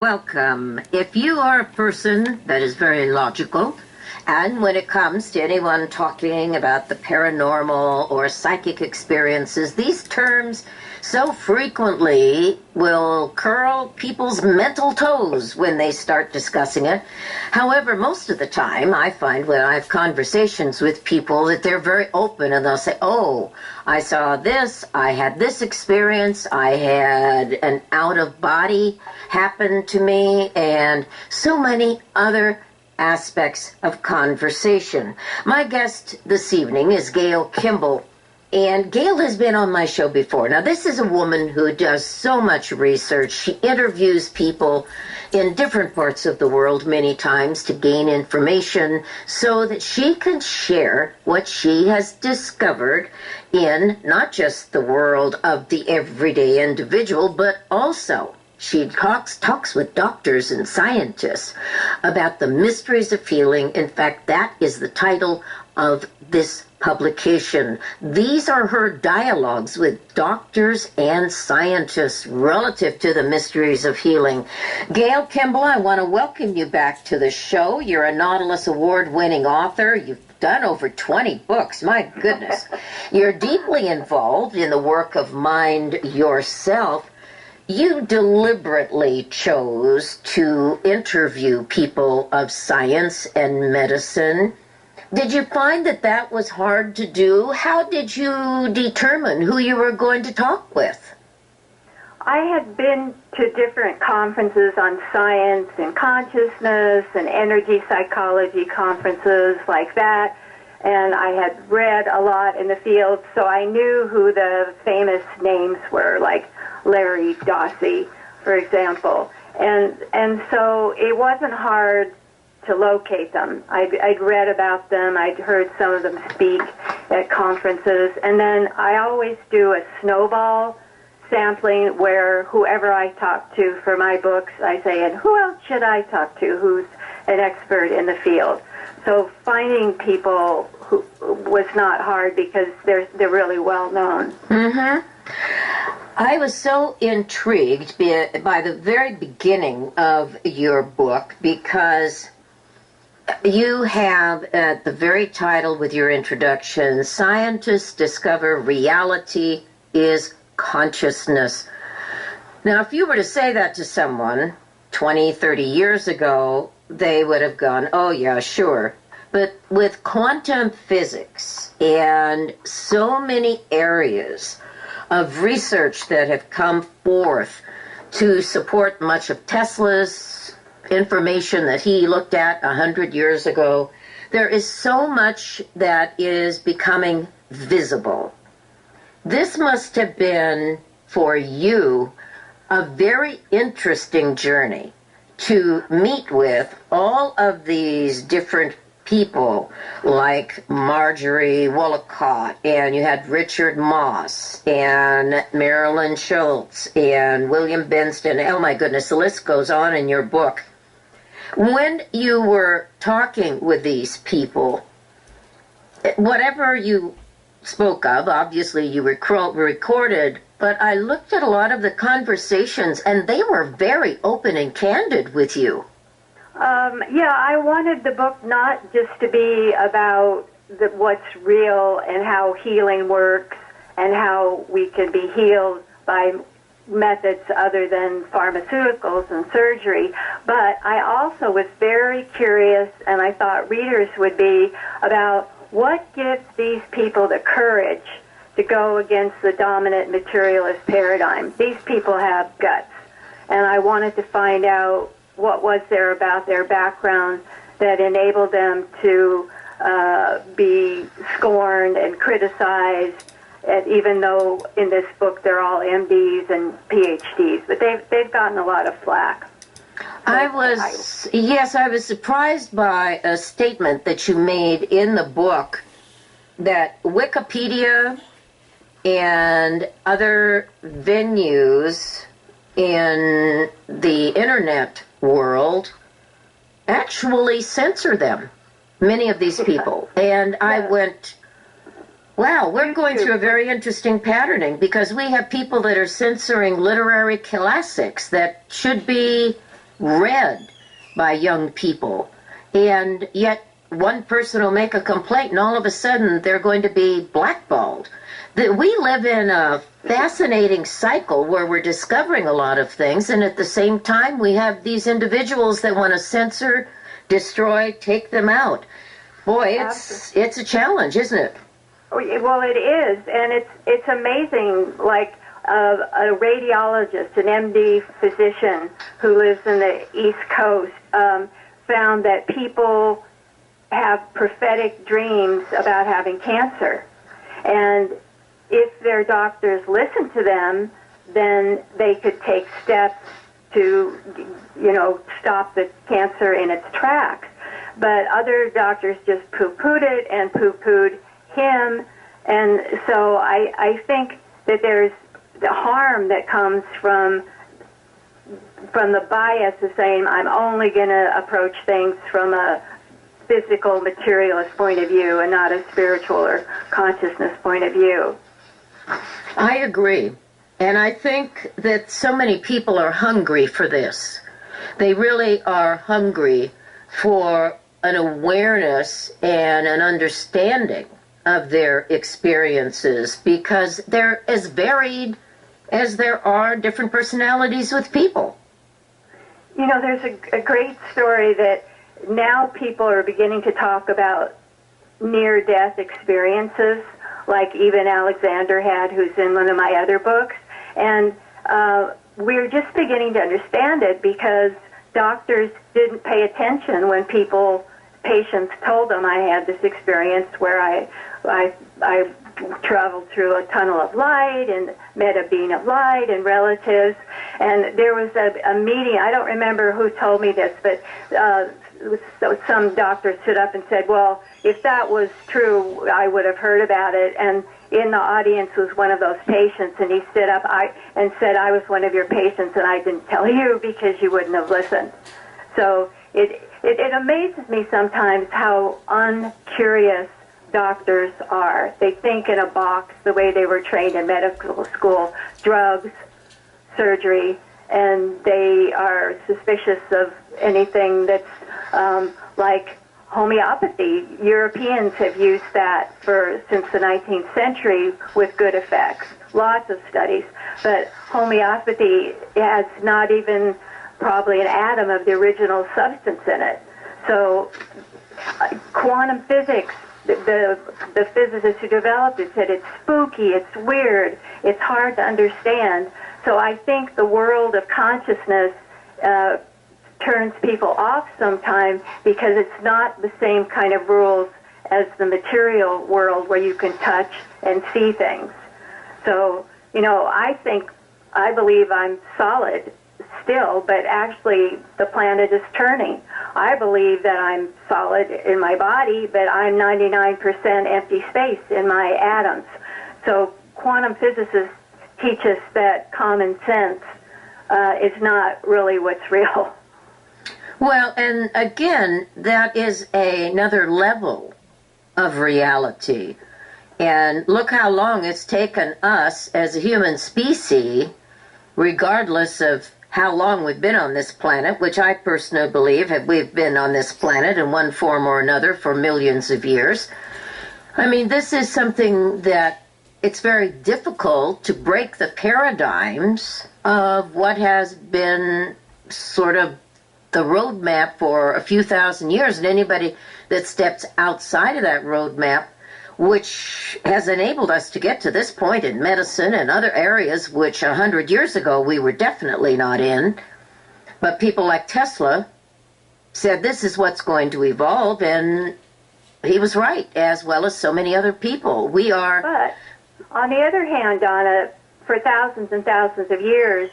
Welcome. If you are a person that is very logical, and when it comes to anyone talking about the paranormal or psychic experiences, these terms so frequently will curl people's mental toes when they start discussing it. However, most of the time, I find when I have conversations with people that they're very open and they'll say, oh, I saw this, I had this experience, I had an out-of-body happen to me, and so many other aspects of conversation. My guest this evening is Gayle Kimball, and Gayle has been on my show before. Now, this is a woman who does so much research. She interviews people in different parts of the world many times to gain information so that she can share what she has discovered in not just the world of the everyday individual, but also she talks with doctors and scientists about the mysteries of healing. In fact, that is the title of this publication. These are her dialogues with doctors and scientists relative to the mysteries of healing. Gayle Kimball, I want to welcome you back to the show. You're a Nautilus Award-winning author. You've done over 20 books. My goodness. You're deeply involved in the work of Mind Yourself. You deliberately chose to interview people of science and medicine. Did you find that that was hard to do? How did you determine who you were going to talk with? I had been to different conferences on science and consciousness and energy psychology conferences like that, and I had read a lot in the field, so I knew who the famous names were, like Larry Dossey, for example. And so it wasn't hard to locate them. I'd read about them. I'd heard some of them speak at conferences. And then I always do a snowball sampling where whoever I talk to for my books, I say, and who else should I talk to who's an expert in the field? So finding people who was not hard because they're really well known. Mm-hmm. I was so intrigued by the very beginning of your book because you have at the very title with your introduction, Scientists Discover Reality is Consciousness. Now, if you were to say that to someone 20, 30 years ago, they would have gone, oh yeah, sure. But with quantum physics and so many areas of research that have come forth to support much of Tesla's information that he looked at 100 years ago, there is so much that is becoming visible. This must have been, for you, a very interesting journey to meet with all of these different people like Marjorie Wollicott, and you had Richard Moss, and Marilyn Schultz, and William Bingston. Oh my goodness, the list goes on in your book. When you were talking with these people, whatever you spoke of, obviously you recorded, but I looked at a lot of the conversations, and they were very open and candid with you. Yeah, I wanted the book not just to be about what's real and how healing works and how we can be healed by methods other than pharmaceuticals and surgery, but I also was very curious, and I thought readers would be, about what gives these people the courage to go against the dominant materialist paradigm. These people have guts, and I wanted to find out what was there about their background that enabled them to be scorned and criticized, and even though in this book they're all MDs and PhDs, but they've gotten a lot of flack. I was surprised by a statement that you made in the book that Wikipedia and other venues in the internet world actually censor them, many of these people. And I went, wow, we're going through a very interesting patterning, because we have people that are censoring literary classics that should be read by young people. And yet one person will make a complaint and all of a sudden they're going to be blackballed. We live in a fascinating cycle where we're discovering a lot of things, and at the same time we have these individuals that want to censor, destroy, take them out. Boy, it's a challenge, isn't it? Well, it is, and it's amazing. Like a radiologist, an MD physician who lives in the East Coast, found that people have prophetic dreams about having cancer, and if their doctors listen to them, then they could take steps to, stop the cancer in its tracks. But other doctors just poo-pooed it and poo-pooed him. And so I think that there's the harm that comes from the bias of saying, I'm only going to approach things from a physical, materialist point of view and not a spiritual or consciousness point of view. I agree. And I think that so many people are hungry for this. They really are hungry for an awareness and an understanding of their experiences, because they're as varied as there are different personalities with people. There's a great story that now people are beginning to talk about near-death experiences, like even Alexander had, who's in one of my other books. And we're just beginning to understand it because doctors didn't pay attention when patients told them I had this experience where I traveled through a tunnel of light and met a being of light and relatives. And there was a meeting, I don't remember who told me this, but so some doctor stood up and said, well, if that was true, I would have heard about it. And in the audience was one of those patients, and he stood up and said, I was one of your patients, and I didn't tell you because you wouldn't have listened. So it amazes me sometimes how uncurious doctors are. They think in a box the way they were trained in medical school, drugs, surgery, and they are suspicious of anything that's like homeopathy. Europeans have used that since the 19th century with good effects. Lots of studies. But homeopathy has not even probably an atom of the original substance in it. So quantum physics, the physicists who developed it said it's spooky, it's weird, it's hard to understand. So I think the world of consciousness turns people off sometimes because it's not the same kind of rules as the material world where you can touch and see things. So, I believe I'm solid still, but actually the planet is turning. I believe that I'm solid in my body, but I'm 99% empty space in my atoms. So quantum physicists teach us that common sense is not really what's real. Well, and again, that is another level of reality. And look how long it's taken us as a human species, regardless of how long we've been on this planet, which I personally believe we've been on this planet in one form or another for millions of years. I mean, this is something that it's very difficult to break the paradigms of what has been sort of the roadmap for a few thousand years, and anybody that steps outside of that roadmap, which has enabled us to get to this point in medicine and other areas which 100 years ago we were definitely not in. But people like Tesla said this is what's going to evolve, and he was right, as well as so many other people. But on the other hand, Donna, for thousands and thousands of years,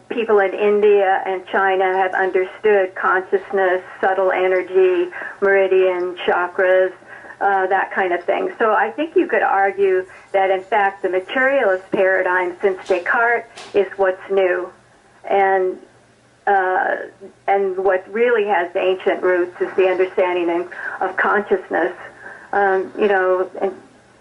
people in India and China have understood consciousness, subtle energy, meridian, chakras, that kind of thing. So I think you could argue that, in fact, the materialist paradigm since Descartes is what's new. And what really has ancient roots is the understanding of consciousness. And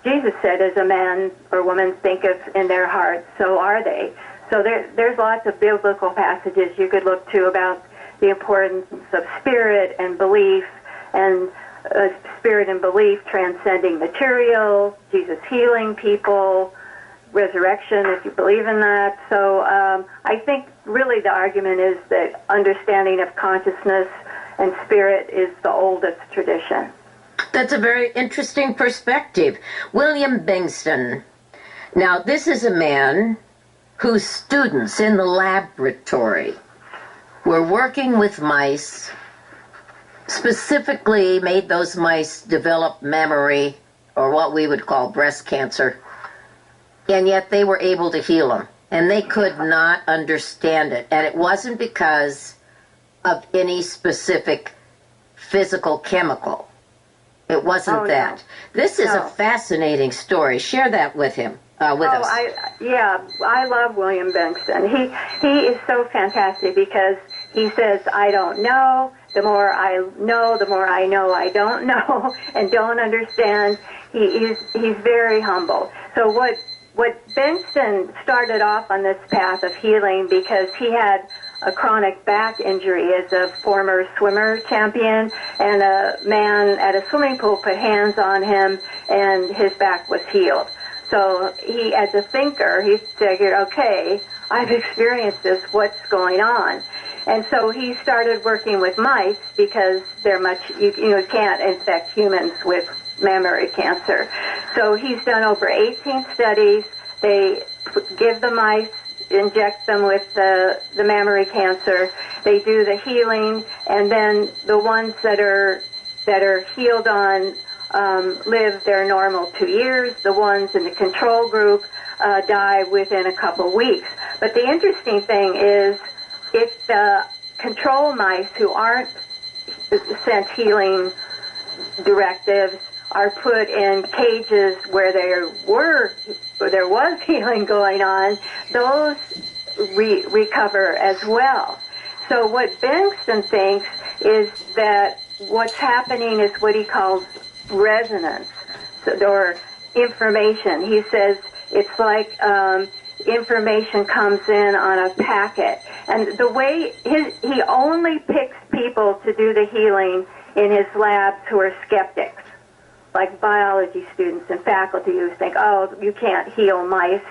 Jesus said, as a man or woman thinketh in their heart, so are they. So there's lots of biblical passages you could look to about the importance of spirit and belief, and spirit and belief transcending material, Jesus healing people, resurrection, if you believe in that. So I think really the argument is that understanding of consciousness and spirit is the oldest tradition. That's a very interesting perspective. William Bingston. Now, this is a man whose students in the laboratory were working with mice, specifically made those mice develop memory, or what we would call breast cancer, and yet they were able to heal them. And they could not understand it. And it wasn't because of any specific physical chemical. It wasn't that. No. This is a fascinating story. Share that with him, with us. I love William Bingston. He is so fantastic because he says, I don't know. The more I know, the more I know I don't know and don't understand. He's very humble. So what Bingston started off on this path of healing because he had a chronic back injury as a former swimmer champion, and a man at a swimming pool put hands on him and his back was healed. So he, as a thinker, he figured, okay, I've experienced this, what's going on? And so he started working with mice because they're you can't infect humans with mammary cancer. So he's done over 18 studies. They give the mice, inject them with the mammary cancer. They do the healing, and then the ones that are healed on live their normal 2 years. The ones in the control group die within a couple weeks. But the interesting thing is, if the control mice who aren't sent healing directives are put in cages where there was healing going on, those recover as well. So what Bingston thinks is that what's happening is what he calls resonance, or information. He says it's like information comes in on a packet. And the way he only picks people to do the healing in his labs who are skeptics, like biology students and faculty who think, oh, you can't heal mice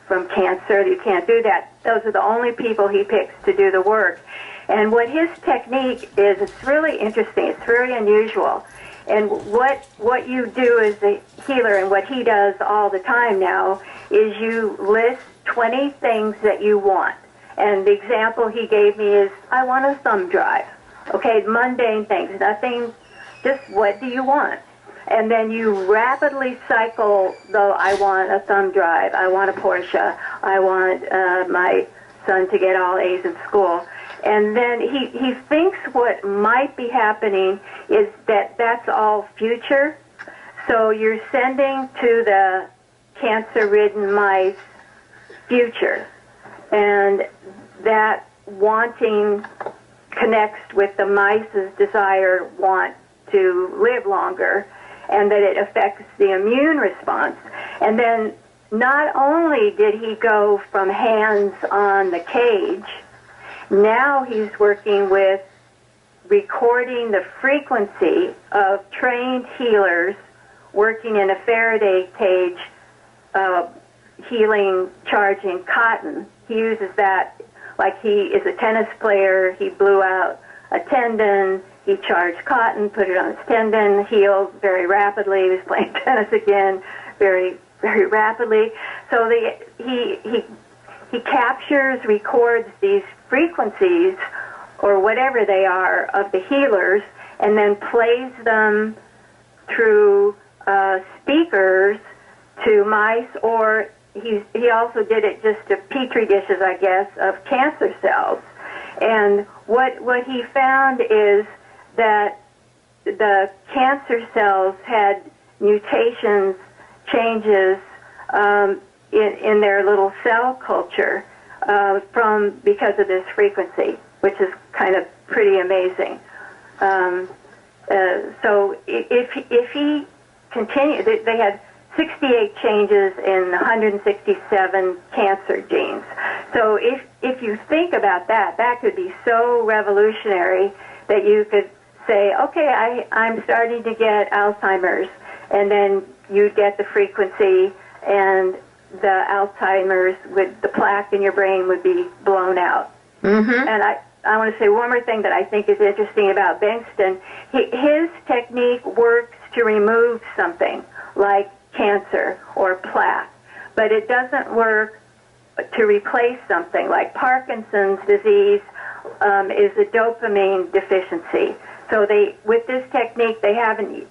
from cancer, you can't do that. Those are the only people he picks to do the work. And what his technique is, it's really interesting, it's very unusual. And what you do as a healer, and what he does all the time now, is you list 20 things that you want. And the example he gave me is, I want a thumb drive. Okay, mundane things, nothing, just what do you want? And then you rapidly cycle, though, I want a thumb drive, I want a Porsche, I want my son to get all A's in school. And then he thinks what might be happening is that that's all future. So you're sending to the cancer-ridden mice future. And that wanting connects with the mice's desire want to live longer, and that it affects the immune response. And then not only did he go from hands on the cage, now he's working with recording the frequency of trained healers working in a Faraday cage, healing, charging cotton. He uses that like he is a tennis player. He blew out a tendon, he charged cotton, put it on his tendon, healed very rapidly. He was playing tennis again very, very rapidly. So he captures, records these frequencies, or whatever they are, of the healers, and then plays them through speakers to mice, or he also did it just to petri dishes, I guess, of cancer cells. And what he found is that the cancer cells had mutations, changes in their little cell culture because of this frequency, which is kind of pretty amazing. So if he continued, they had 68 changes in 167 cancer genes. So if you think about that, that could be so revolutionary that you could say, okay, I'm starting to get Alzheimer's, and then you'd get the frequency, and the Alzheimer's, with the plaque in your brain would be blown out. Mm-hmm. And I want to say one more thing that I think is interesting about Bingston. His technique works to remove something like cancer or plaque, but it doesn't work to replace something like Parkinson's disease is a dopamine deficiency. So with this technique, they haven't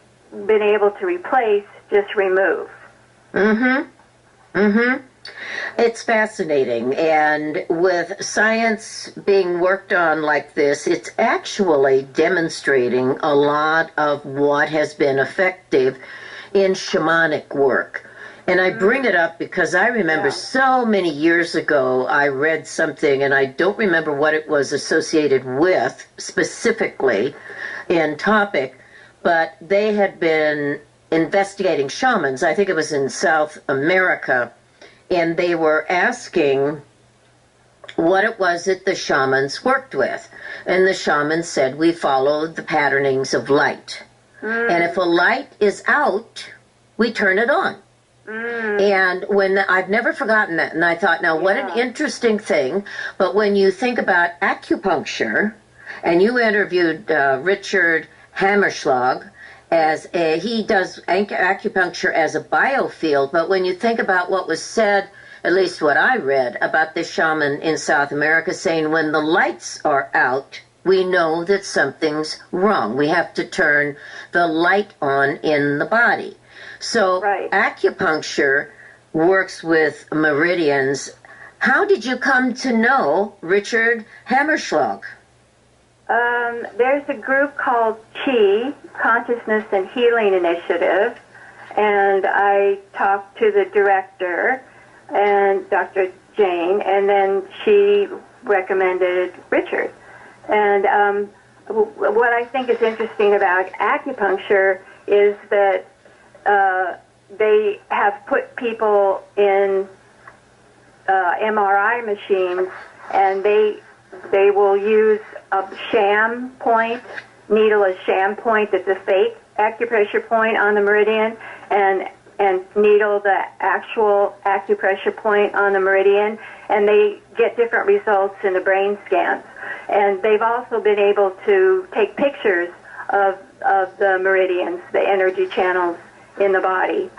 been able to replace, just remove. Mm-hmm. Mm-hmm. It's fascinating, and with science being worked on like this, it's actually demonstrating a lot of what has been effective in shamanic work. And I bring it up because I remember so many years ago I read something, and I don't remember what it was associated with specifically in topic, but they had been investigating shamans. I think it was in South America, and they were asking what it was that the shamans worked with. And the shamans said, we follow the patternings of light. And if a light is out, we turn it on. And I've never forgotten that, and I thought, now what an interesting thing. But when you think about acupuncture, and you interviewed Richard Hammerschlag, he does acupuncture as a biofield, but when you think about what was said, at least what I read about this shaman in South America, saying when the lights are out, we know that something's wrong. We have to turn the light on in the body. So acupuncture works with meridians. How did you come to know Richard Hammerschlag? There's a group called CHI, Consciousness and Healing Initiative, and I talked to the director, and Dr. Jane, and then she recommended Richard. And what I think is interesting about acupuncture is that they have put people in MRI machines, and they will use a sham point, needle a sham point that's a fake acupressure point on the meridian, and needle the actual acupressure point on the meridian, and they get different results in the brain scans. And they've also been able to take pictures of the meridians, the energy channels in the body.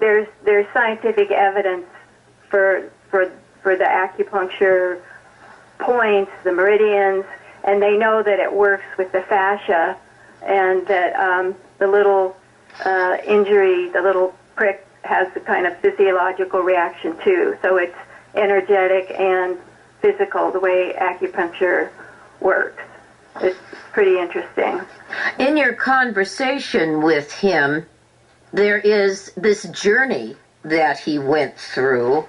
There's scientific evidence for the acupuncture points, the meridians, and they know that it works with the fascia, and that the little injury, the little prick, has a kind of physiological reaction too. So it's energetic and physical, the way acupuncture works. It's pretty interesting. In your conversation with him, there is this journey that he went through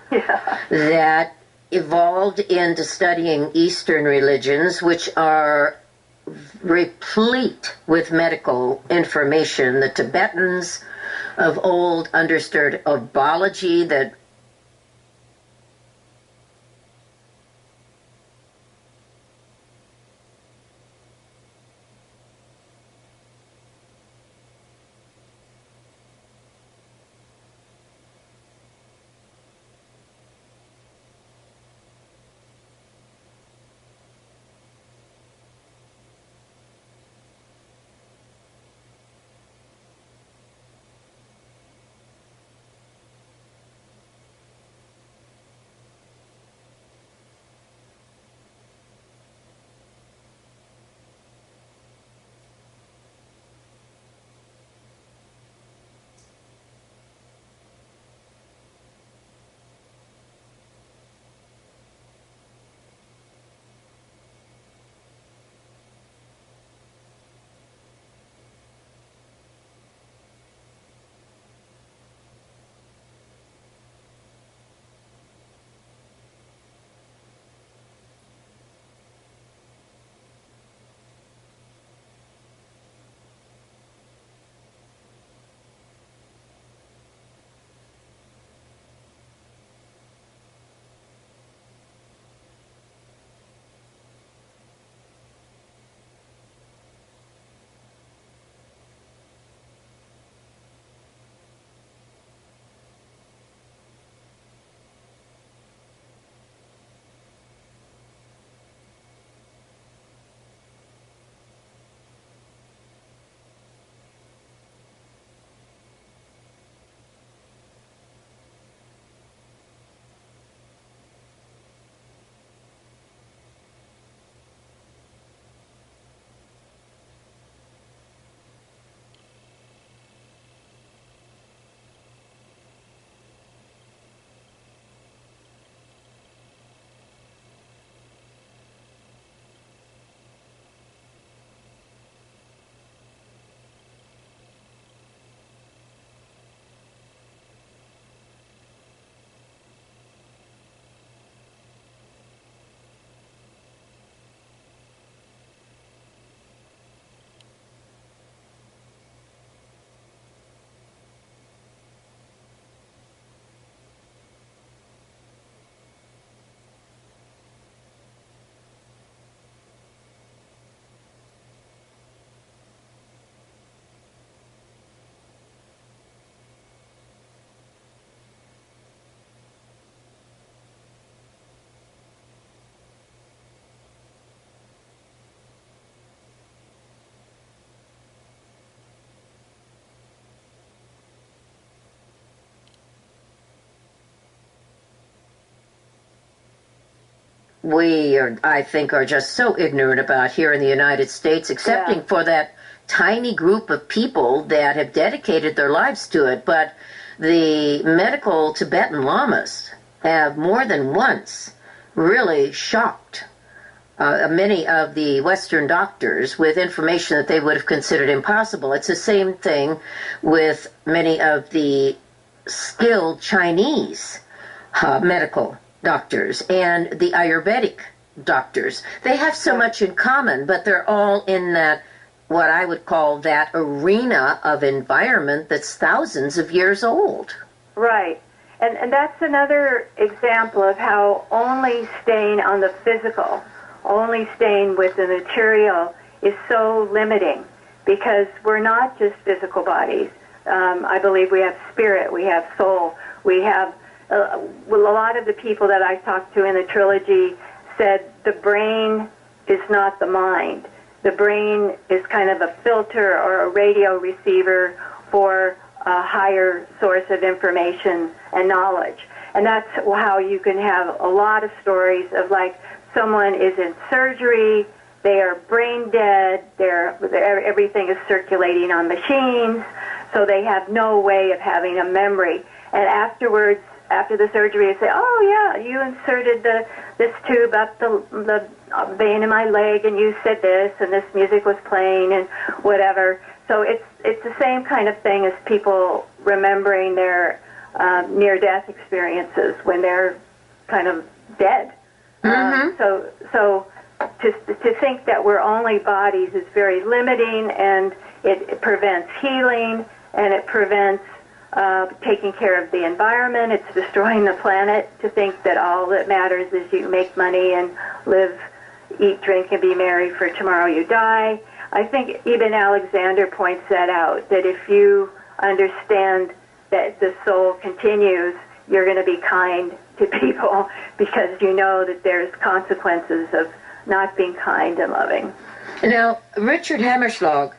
that evolved into studying Eastern religions, which are replete with medical information. The Tibetans of old understood herbology that we are, I think, are just so ignorant about here in the United States, excepting for that tiny group of people that have dedicated their lives to it. But the medical Tibetan lamas have more than once really shocked many of the Western doctors with information that they would have considered impossible. It's the same thing with many of the skilled Chinese medical doctors and the Ayurvedic doctors. They have so much in common, but they're all in that, what I would call that arena of environment that's thousands of years old. Right. And that's another example of how only staying on the physical, only staying with the material is so limiting, because we're not just physical bodies. I believe we have spirit, we have soul, we have, a lot of the people that I talked to in the trilogy said the brain is not the mind. The brain is kind of a filter or a radio receiver for a higher source of information and knowledge. And that's how you can have a lot of stories of, like, someone is in surgery, they are brain dead, everything is circulating on machines, so they have no way of having a memory. And afterwards, after the surgery, they say, oh yeah, you inserted this tube up the vein in my leg, and you said this, and this music was playing, and whatever. So it's the same kind of thing as people remembering their near-death experiences when they're kind of dead. So to think that we're only bodies is very limiting, and it prevents healing, and it prevents taking care of the environment. It's destroying the planet to think that all that matters is you make money and live, eat, drink, and be merry, for tomorrow you die. I think even Alexander points that out, that if you understand that the soul continues, you're going to be kind to people, because you know that there's consequences of not being kind and loving. Now, Richard Hammerschlag,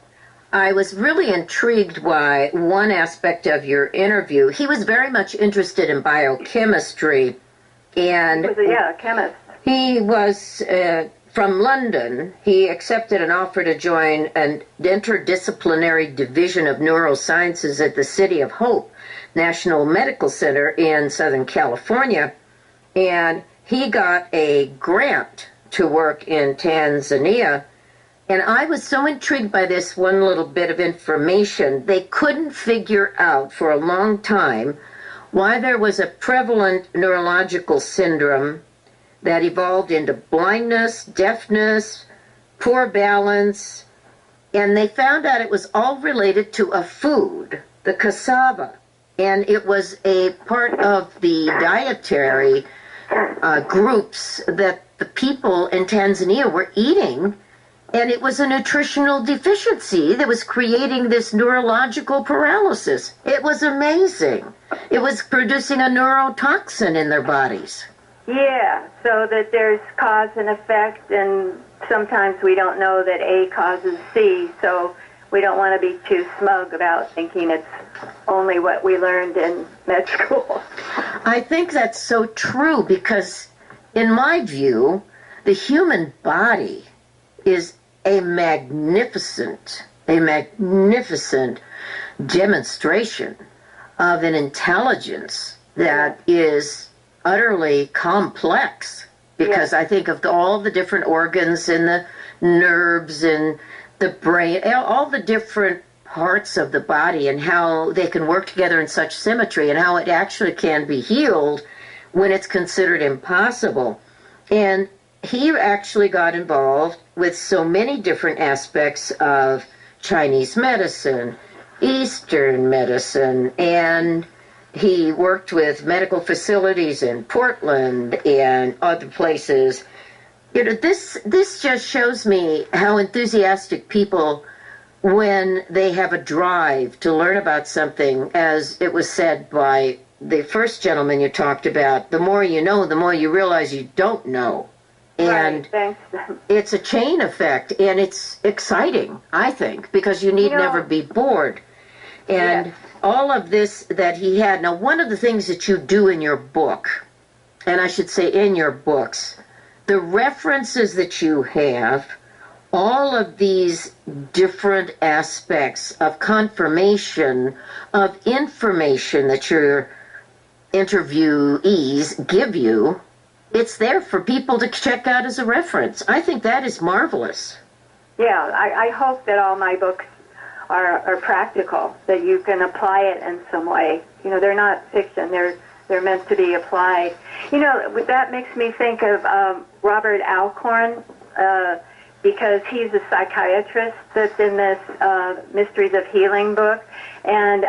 I was really intrigued by one aspect of your interview. He was very much interested in biochemistry, and he was a chemist. He was from London. He accepted an offer to join an interdisciplinary division of neurosciences at the City of Hope National Medical Center in Southern California, and he got a grant to work in Tanzania. And I was so intrigued by this one little bit of information. They couldn't figure out for a long time why there was a prevalent neurological syndrome that evolved into blindness, deafness, poor balance, and they found out it was all related to a food, the cassava. And it was a part of the dietary groups that the people in Tanzania were eating, and it was a nutritional deficiency that was creating this neurological paralysis. It was amazing. It was producing a neurotoxin in their bodies. Yeah, so that there's cause and effect, and sometimes we don't know that A causes C, so we don't want to be too smug about thinking it's only what we learned in med school. I think that's so true, because in my view, the human body is a magnificent demonstration of an intelligence that is utterly complex, because I think of all the different organs and the nerves and the brain, all the different parts of the body, and how they can work together in such symmetry, and how it actually can be healed when it's considered impossible. And he actually got involved with so many different aspects of Chinese medicine, Eastern medicine, and he worked with medical facilities in Portland and other places. You know, this just shows me how enthusiastic people, when they have a drive to learn about something, as it was said by the first gentleman you talked about, the more you know, the more you realize you don't know. And it's a chain effect, and it's exciting, I think, because you need never be bored. And all of this that he had. Now, one of the things that you do in your book, and I should say in your books, the references that you have, all of these different aspects of confirmation of information that your interviewees give you, it's there for people to check out as a reference. I think that is marvelous. Yeah, I hope that all my books are practical, that you can apply it in some way. You know, they're not fiction. They're meant to be applied. You know, that makes me think of Robert Alcorn, because he's a psychiatrist that's in this Mysteries of Healing book, and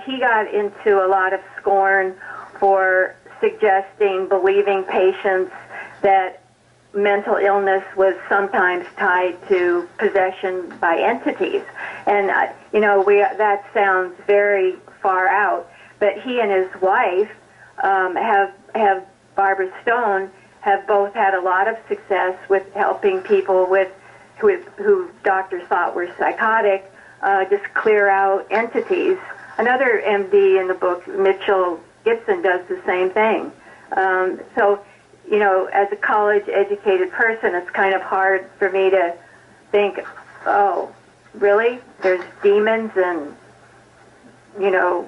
he got into a lot of scorn for suggesting, believing patients that mental illness was sometimes tied to possession by entities. And, you know, that sounds very far out, but he and his wife have Barbara Stone, have both had a lot of success with helping people who doctors thought were psychotic, just clear out entities. Another MD in the book, Mitchell Gibson, does the same thing. So, you know, as a college-educated person, it's kind of hard for me to think, oh, really? There's demons and, you know,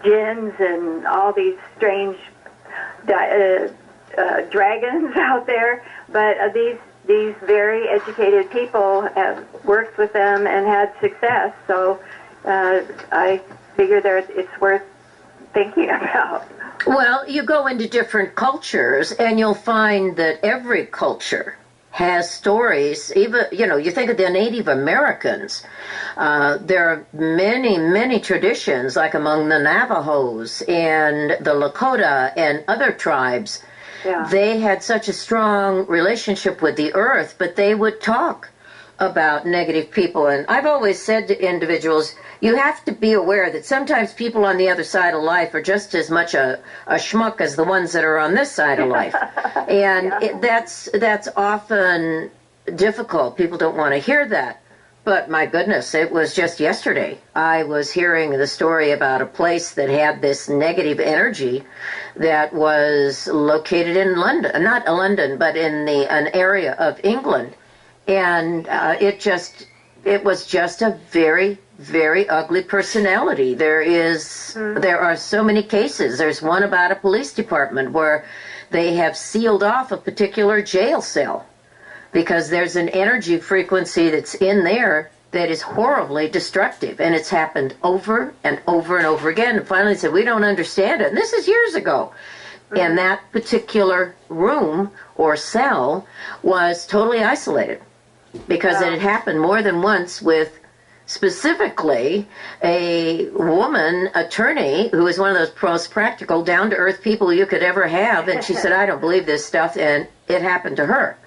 jinns and all these strange dragons out there. But these very educated people have worked with them and had success. So I figure it's worth thinking about. Well, you go into different cultures, and you'll find that every culture has stories. Even, you know, you think of the Native Americans. There are many, many traditions, like among the Navajos and the Lakota and other tribes. Yeah. They had such a strong relationship with the earth, but they would talk about negative people. And I've always said to individuals, you have to be aware that sometimes people on the other side of life are just as much a schmuck as the ones that are on this side of life. And Yeah. that's often difficult. People don't want to hear that. But my goodness, it was just yesterday. I was hearing the story about a place that had this negative energy that was located in London, not London, but in an area of England. And it was just a very, very ugly personality. There are so many cases. There's one about a police department where they have sealed off a particular jail cell because there's an energy frequency that's in there that is horribly destructive. And it's happened over and over and over again. And finally said, we don't understand it. And this is years ago. And that particular room or cell was totally isolated, because it had happened more than once with specifically a woman attorney who was one of those most practical, down-to-earth people you could ever have. And she said, I don't believe this stuff. And it happened to her.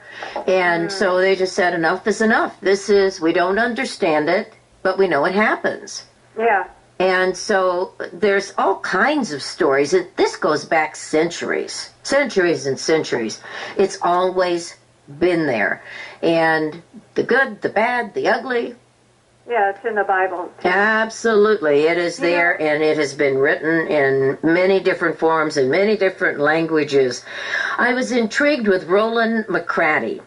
And so they just said, enough is enough. We don't understand it, but we know it happens. Yeah. And so there's all kinds of stories. This goes back centuries and centuries. It's always been there. And the good, the bad, the ugly. Yeah, it's in the Bible. Absolutely. It is there, and it has been written in many different forms in many different languages. I was intrigued with Roland McCratty,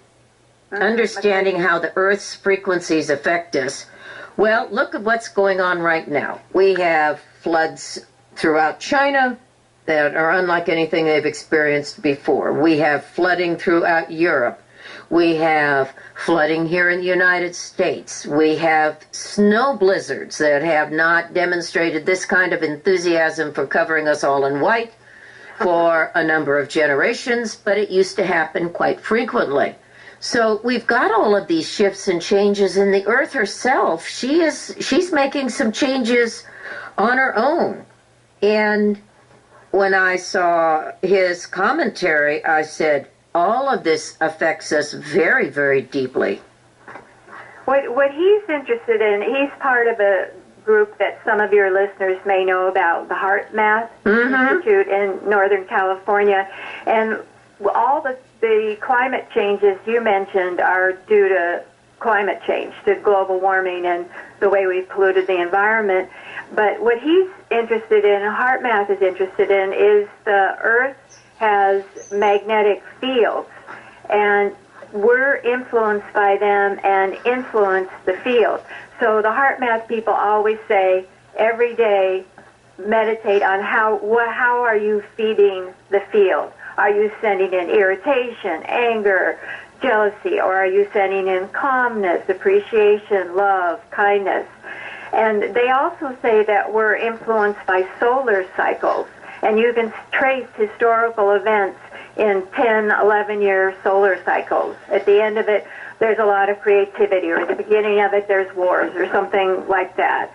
understanding how the Earth's frequencies affect us. Well, look at what's going on right now. We have floods throughout China that are unlike anything they've experienced before. We have flooding throughout Europe. We have flooding here in the United States. We have snow blizzards that have not demonstrated this kind of enthusiasm for covering us all in white for a number of generations, but it used to happen quite frequently. So we've got all of these shifts and changes, and the Earth herself, she's making some changes on her own. And when I saw his commentary, I said, all of this affects us very, very deeply. What he's interested in, he's part of a group that some of your listeners may know about, the Heart Math Institute in Northern California. And all the climate changes you mentioned are due to climate change, to global warming and the way we've polluted the environment. But what he's interested in, Heart Math is interested in, is the Earth has magnetic fields. and we're influenced by them and influence the field. So the heart math people always say every day, meditate on how are you feeding the field? Are you sending in irritation, anger, jealousy, or are you sending in calmness, appreciation, love, kindness? And they also say that we're influenced by solar cycles, and you can trace historical events in 10, 11-year solar cycles. At the end of it, there's a lot of creativity, or at the beginning of it, there's wars, or something like that.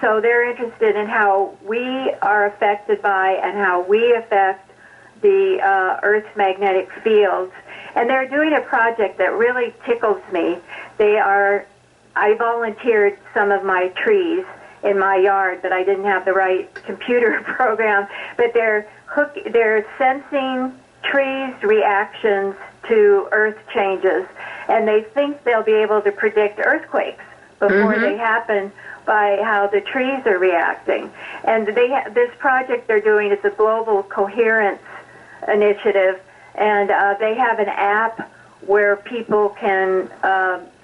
So they're interested in how we are affected by and how we affect the Earth's magnetic fields. And they're doing a project that really tickles me. I volunteered some of my trees in my yard, but I didn't have the right computer program. But they're sensing trees' reactions to Earth changes, and they think they'll be able to predict earthquakes before they happen by how the trees are reacting. And this project they're doing is a global Coherence initiative, and they have an app where people can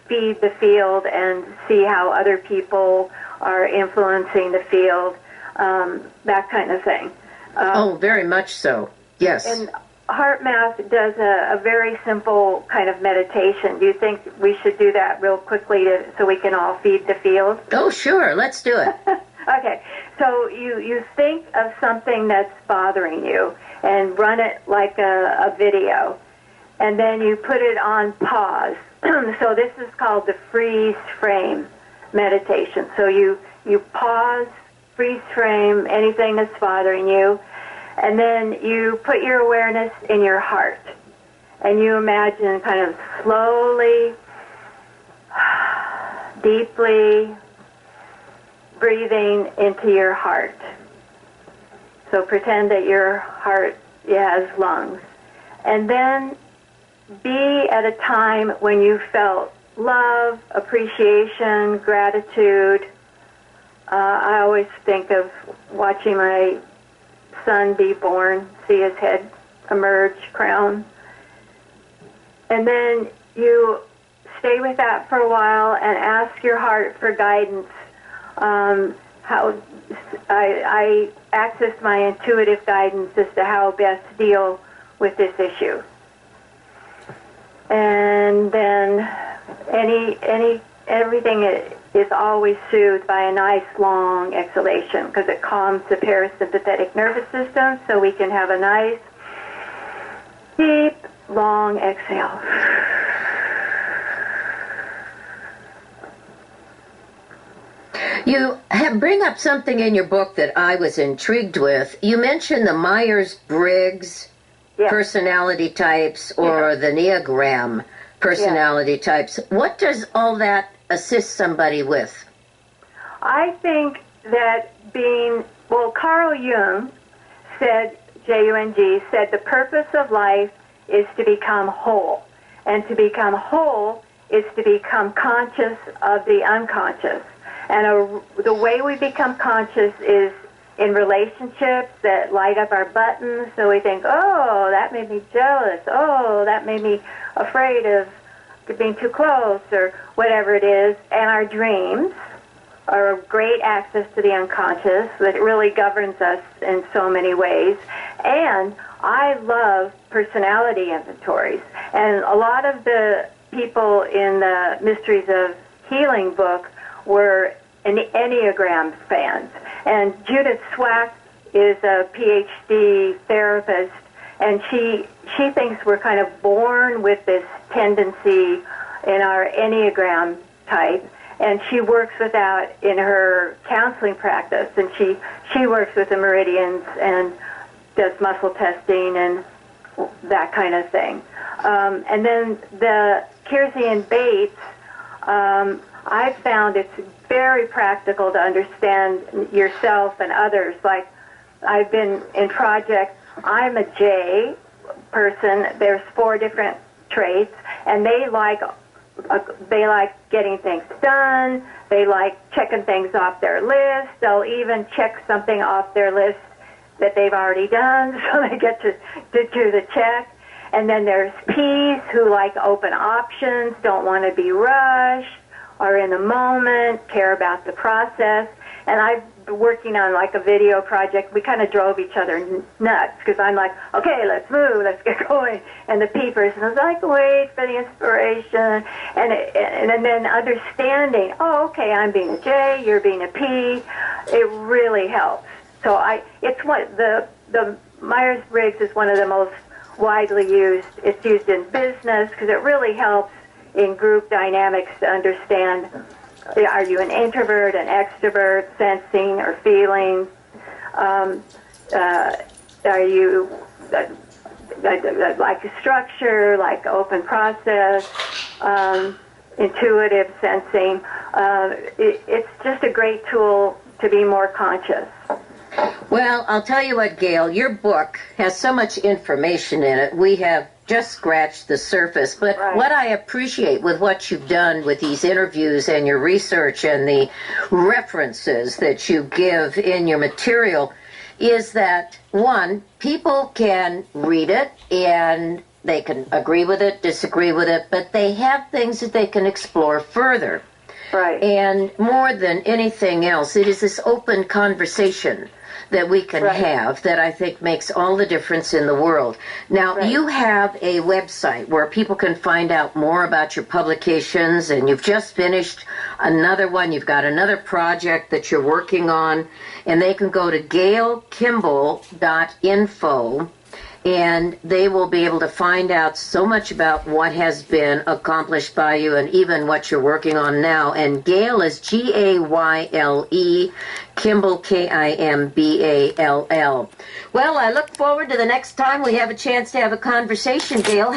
feed the field and see how other people are influencing the field, that kind of thing. Oh, very much so. Yes. And HeartMath does a very simple kind of meditation. Do you think we should do that real quickly so we can all feed the field? Oh, sure. Let's do it. Okay. So you think of something that's bothering you and run it like a video. And then you put it on pause. So this is called the freeze frame meditation. So you pause, freeze frame anything that's bothering you, and then you put your awareness in your heart. And you imagine kind of slowly, deeply breathing into your heart. So pretend that your heart has lungs. And then be at a time when you felt love, appreciation, gratitude. I always think of watching my son be born, see his head emerge, crown. And then you stay with that for a while and ask your heart for guidance. How I access my intuitive guidance as to how best to deal with this issue. And then everything is always soothed by a nice long exhalation, because it calms the parasympathetic nervous system, so we can have a nice deep long exhale. You bring up something in your book that I was intrigued with. You mentioned the Myers-Briggs personality types, or the Enneagram personality types. What does all that assist somebody with? I think that Carl Jung said, Jung said, the purpose of life is to become whole. And to become whole is to become conscious of the unconscious. And the way we become conscious is in relationships that light up our buttons, so we think, oh, that made me jealous, oh, that made me afraid of being too close, or whatever it is. And our dreams are a great access to the unconscious that really governs us in so many ways. And I love personality inventories. And a lot of the people in the Mysteries of Healing book were Enneagram fans. And Judith Swack is a PhD therapist, and she thinks we're kind of born with this tendency in our Enneagram type, and she works with that in her counseling practice, and she works with the meridians and does muscle testing and that kind of thing. And then the Kiersey and Bates, I've found it's very practical to understand yourself and others. Like, I've been in projects, I'm a J person, there's 4 different traits, and they like getting things done, they like checking things off their list, they'll even check something off their list that they've already done, so they get to do the check. And then there's P's who like open options, don't want to be rushed, are in the moment, care about the process. And I've been working on like a video project. We kind of drove each other nuts because I'm like, okay, let's move, let's get going. And the P person was like, wait for the inspiration. And then understanding, oh, okay, I'm being a J, you're being a P. It really helps. So it's what the Myers-Briggs is one of the most widely used. It's used in business because it really helps in group dynamics to understand, are you an introvert, an extrovert, sensing or feeling? Are you like a structure, like open process, intuitive sensing? It's just a great tool to be more conscious. Well, I'll tell you what, Gayle, your book has so much information in it. We have just scratched the surface. But right. What I appreciate with what you've done with these interviews and your research and the references that you give in your material is that, one, people can read it and they can agree with it, disagree with it, but they have things that they can explore further. Right. And more than anything else, it is this open conversation that we can right. have that I think makes all the difference in the world. Now, right. you have a website where people can find out more about your publications, and you've just finished another one. You've got another project that you're working on, and they can go to GayleKimball.info, and they will be able to find out so much about what has been accomplished by you and even what you're working on now. And Gayle is Gayle, Kimball, Kimball. Well, I look forward to the next time we have a chance to have a conversation, Gayle.